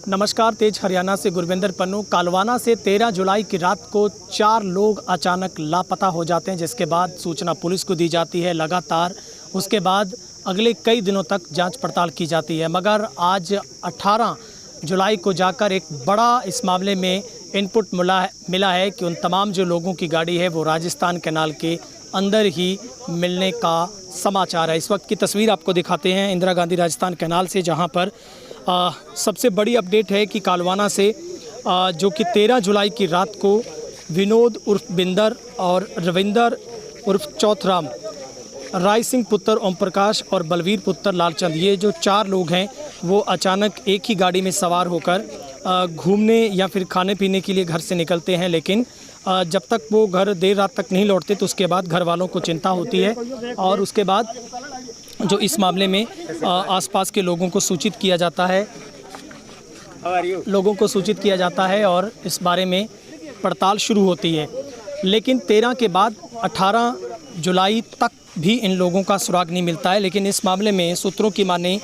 नमस्कार, तेज हरियाणा से गुरविंदर पन्नू। कालवाना से 13 जुलाई की रात को 4 लोग अचानक लापता हो जाते हैं, जिसके बाद सूचना पुलिस को दी जाती है। लगातार उसके बाद अगले कई दिनों तक जांच पड़ताल की जाती है, मगर आज 18 जुलाई को जाकर एक बड़ा इस मामले में इनपुट मिला है कि उन तमाम जो लोगों की गाड़ी है वो राजस्थान कैनाल के अंदर ही मिलने का समाचार है। इस वक्त की तस्वीर आपको दिखाते हैं इंदिरा गांधी राजस्थान कैनाल से, जहां पर सबसे बड़ी अपडेट है कि कालवाना से जो कि 13 जुलाई की रात को विनोद उर्फ बिंदर और रविंदर उर्फ चौथराम, राय सिंह पुत्र ओम प्रकाश और बलवीर पुत्र लालचंद, ये जो 4 लोग हैं वो अचानक एक ही गाड़ी में सवार होकर घूमने या फिर खाने पीने के लिए घर से निकलते हैं। लेकिन जब तक वो घर देर रात तक नहीं लौटते तो उसके बाद घर वालों को चिंता होती है और उसके बाद जो इस मामले में आसपास के लोगों को सूचित किया जाता है और इस बारे में पड़ताल शुरू होती है। लेकिन 13 के बाद 18 जुलाई तक भी इन लोगों का सुराग नहीं मिलता है। लेकिन इस मामले में सूत्रों की माने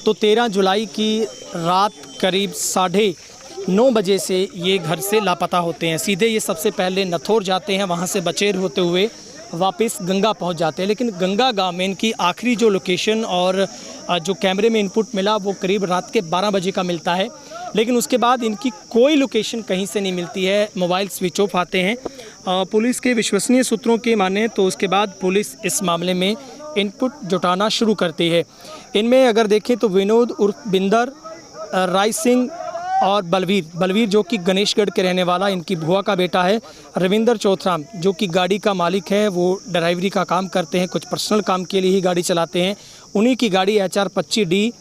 तो 13 जुलाई की रात करीब 9:30 बजे से ये घर से लापता होते हैं। सीधे ये सबसे पहले नथौर जाते हैं, वहाँ से बचेर होते हुए वापस गंगा पहुंच जाते हैं। लेकिन गंगा गांव में इनकी आखिरी जो लोकेशन और जो कैमरे में इनपुट मिला वो करीब रात के 12 बजे का मिलता है। लेकिन उसके बाद इनकी कोई लोकेशन कहीं से नहीं मिलती है, मोबाइल स्विच ऑफ आते हैं। पुलिस के विश्वसनीय सूत्रों के माने तो उसके बाद पुलिस इस मामले में इनपुट जुटाना शुरू करती है। इनमें अगर देखें तो विनोद उर्फ बिंदर, राय सिंह और बलवीर जो कि गणेशगढ़ के रहने वाला, इनकी बुआ का बेटा है। रविंदर चौथराम जो कि गाड़ी का मालिक है, वो ड्राइवरी का काम करते हैं, कुछ पर्सनल काम के लिए ही गाड़ी चलाते हैं। उन्हीं की गाड़ी HR 25D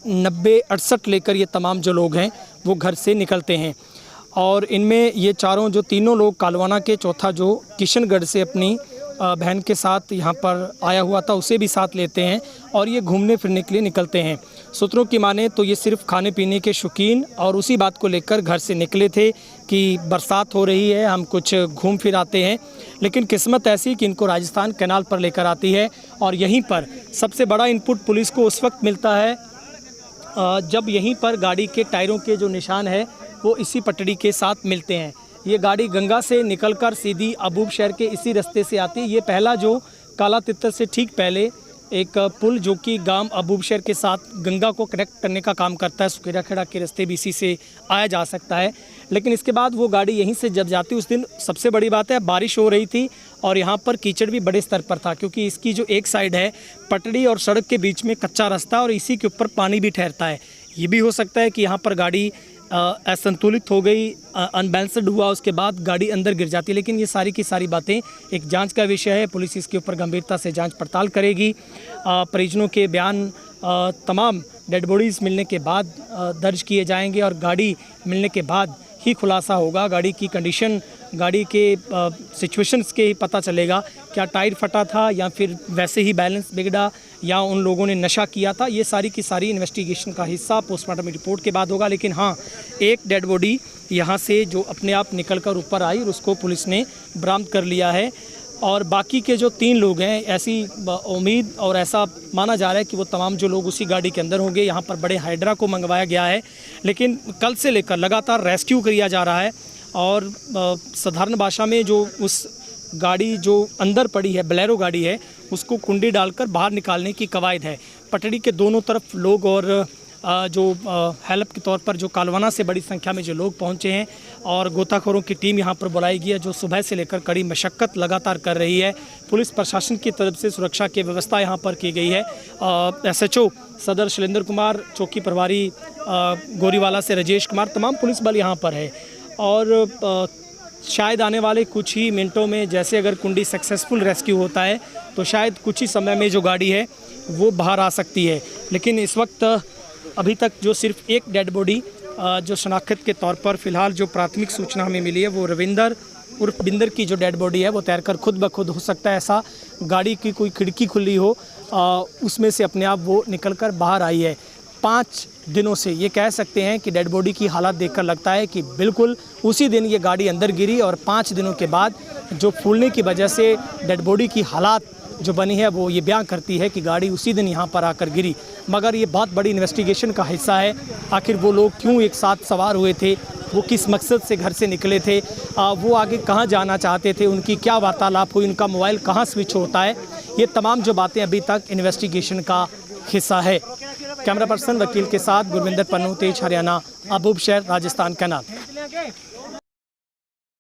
9068 लेकर ये तमाम जो लोग हैं वो घर से निकलते हैं। और इनमें ये जो तीनों लोग कालवाना के, चौथा जो किशनगढ़ से अपनी बहन के साथ यहाँ पर आया हुआ था उसे भी साथ लेते हैं और ये घूमने फिरने के लिए निकलते हैं। सूत्रों की माने तो ये सिर्फ खाने पीने के शौकीन और उसी बात को लेकर घर से निकले थे कि बरसात हो रही है, हम कुछ घूम फिर आते हैं। लेकिन किस्मत ऐसी कि इनको राजस्थान कैनाल पर लेकर आती है और यहीं पर सबसे बड़ा इनपुट पुलिस को उस वक्त मिलता है जब यहीं पर गाड़ी के टायरों के जो निशान है वो इसी पटड़ी के साथ मिलते हैं। ये गाड़ी गंगा से निकलकर सीधी अबूब शहर के इसी रास्ते से आती है। ये पहला जो काला तितर से ठीक पहले एक पुल जो कि गांव अबूब शहर के साथ गंगा को कनेक्ट करने का काम करता है, सुखेड़ा खेड़ा के रास्ते भी इसी से आया जा सकता है। लेकिन इसके बाद वो गाड़ी यहीं से जब जाती, उस दिन सबसे बड़ी बात है बारिश हो रही थी और यहाँ पर कीचड़ भी बड़े स्तर पर था, क्योंकि इसकी जो एक साइड है पटड़ी और सड़क के बीच में कच्चा रास्ता और इसी के ऊपर पानी भी ठहरता है। ये भी हो सकता है कि यहाँ पर गाड़ी असंतुलित हो गई, अनबैलेंस्ड हुआ, उसके बाद गाड़ी अंदर गिर जाती है। लेकिन ये सारी की सारी बातें एक जांच का विषय है। पुलिस इसके ऊपर गंभीरता से जांच पड़ताल करेगी। परिजनों के बयान तमाम डेड बॉडीज़ मिलने के बाद दर्ज किए जाएंगे और गाड़ी मिलने के बाद ही खुलासा होगा। गाड़ी की कंडीशन, गाड़ी के सिचुएशंस के ही पता चलेगा, क्या टायर फटा था या फिर वैसे ही बैलेंस बिगड़ा या उन लोगों ने नशा किया था। ये सारी की सारी इन्वेस्टिगेशन का हिस्सा पोस्टमार्टम रिपोर्ट के बाद होगा। लेकिन हाँ, एक डेड बॉडी यहाँ से जो अपने आप निकल कर ऊपर आई और उसको पुलिस ने बरामद कर लिया है। और बाकी के जो 3 लोग हैं, ऐसी उम्मीद और ऐसा माना जा रहा है कि वो तमाम जो लोग उसी गाड़ी के अंदर होंगे। यहाँ पर बड़े हाइड्रा को मंगवाया गया है, लेकिन कल से लेकर लगातार रेस्क्यू किया जा रहा है। और साधारण भाषा में जो उस गाड़ी जो अंदर पड़ी है, बोलेरो गाड़ी है, उसको कुंडी डालकर बाहर निकालने की कवायद है। पटड़ी के दोनों तरफ लोग और जो हेल्प के तौर पर जो कालवाना से बड़ी संख्या में जो लोग पहुंचे हैं और गोताखोरों की टीम यहां पर बुलाई गई है, जो सुबह से लेकर कड़ी मशक्क़त लगातार कर रही है। पुलिस प्रशासन की तरफ से सुरक्षा की व्यवस्था यहां पर की गई है। SHO सदर शैलेंद्र कुमार, चौकी प्रभारी गोरीवाला से राजेश कुमार, तमाम पुलिस बल यहाँ पर है। और शायद आने वाले कुछ ही मिनटों में, जैसे अगर कुंडी सक्सेसफुल रेस्क्यू होता है तो शायद कुछ ही समय में जो गाड़ी है वो बाहर आ सकती है। लेकिन इस वक्त अभी तक जो सिर्फ एक डेड बॉडी जो शनाख्त के तौर पर फ़िलहाल जो प्राथमिक सूचना हमें मिली है वो रविंदर उर्फ बिंदर की जो डेड बॉडी है वो तैरकर खुद ब खुद, हो सकता है ऐसा गाड़ी की कोई खिड़की खुली हो, उसमें से अपने आप वो निकलकर बाहर आई है। 5 दिनों से ये कह सकते हैं कि डेड बॉडी की हालत देखकर लगता है कि बिल्कुल उसी दिन ये गाड़ी अंदर गिरी और 5 दिनों के बाद जो फूलने की वजह से डेड बॉडी की हालत जो बनी है वो ये बयान करती है कि गाड़ी उसी दिन यहाँ पर आकर गिरी, मगर ये बहुत बड़ी इन्वेस्टिगेशन का हिस्सा है। आखिर वो लोग क्यों एक साथ सवार हुए थे, वो किस मकसद से घर से निकले थे, वो आगे कहाँ जाना चाहते थे, उनकी क्या वार्तालाप हुई, उनका मोबाइल कहाँ स्विच होता है, ये तमाम जो बातें अभी तक इन्वेस्टिगेशन का हिस्सा है। कैमरा पर्सन वकील के साथ गुरविंदर पन्नू, तेज हरियाणा, अबूब शहर, राजस्थान कैनाल।